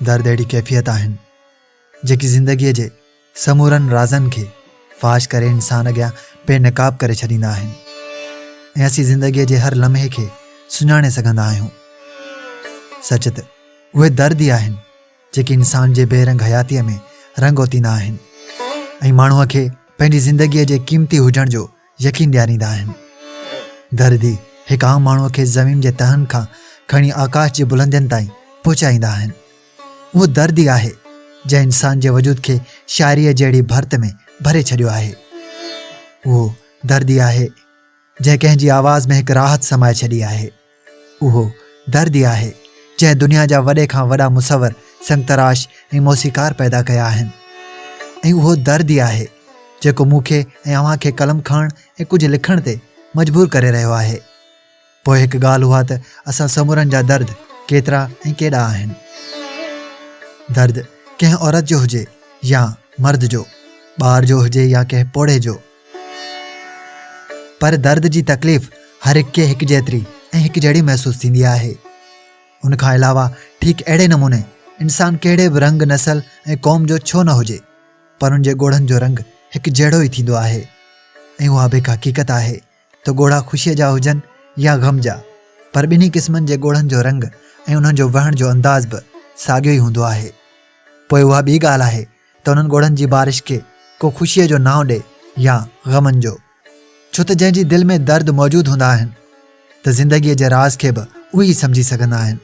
दर्द अहिड़ी कैफ़ियत आहिनि जेकी ज़िंदगीअ जे समूरनि राज़नि खे फाश करे इंसान अॻियां बेनकाब करे छॾींदा आहिनि ऐं असीं ज़िंदगीअ जे हर लम्हे खे सुञाणे सघंदा आहियूं। सच त उहे दर्द ई आहिनि जेके इंसान जे बेरंग हयातीअ में रंग ओतींदा आहिनि ऐं माण्हूअ खे पंहिंजी ज़िंदगीअ जे क़ीमती हुजण जो यकीन ॾियारींदा आहिनि। दर्द ई हिकु आम माण्हूअ खे ज़मीन जे तहनि खां खणी आकाश जे बुलंदियुनि ताईं पहुचाईंदा आहिनि। उहो दर्द ई आहे जंहिं इंसान जे वजूद खे शाइरीअ जहिड़ी भर्त में भरे छॾियो आहे। उहो दर्द ई आहे जंहिं कंहिंजी आवाज़ में हिकु राहत समाए छॾी आहे। उहो दर्द ई आहे जंहिं दुनिया जा वॾे खां वॾा मुसवर संगतराश ऐं मौसीकार पैदा कया आहिनि। ऐं उहो दर्द ई आहे जेको मूंखे ऐं अव्हां खे कलम खणण ऐं कुझु लिखण ते मजबूर करे रहियो आहे। पोइ हिकु ॻाल्हि उहा त असां समूरनि जा दर्द केतिरा ऐं केॾा आहिनि। दर्द कंहिं औरत जो हुजे या मर्द जो, ॿार जो हुजे या कंहिं पोड़े जो, पर दर्द जी तकलीफ़ हर हिकु खे हिकु जेतिरी ऐं हिकु जहिड़ी महसूसु थींदी आहे। उन खां अलावा ठीकु अहिड़े नमूने इंसान कहिड़े बि रंग नस्ल ऐं क़ौम जो छो न हुजे, पर उन जे ॻोढ़नि जो रंग हिकु जहिड़ो ई थींदो आहे। ऐं उहा बि हिकु हक़ीक़त आहे त ॻोढ़ा ख़ुशीअ जा हुजनि या ग़म जा, पर ॿिन्ही क़िस्मनि जे ॻोढ़नि जो रंग ऐं उन्हनि जो वहण जो अंदाज़ बि साॻियो ई हूंदो आहे। पोइ उहा ॿी ॻाल्हि आहे त उन्हनि ॻोढ़नि जी बारिश खे को ख़ुशीअ जो नाव ॾे या ग़मनि जो, छो त जंहिंजी दिलि में दर्द मौजूदु हूंदा आहिनि त ज़िंदगीअ जे राज़ खे बि उहे ई सम्झी सघंदा आहिनि।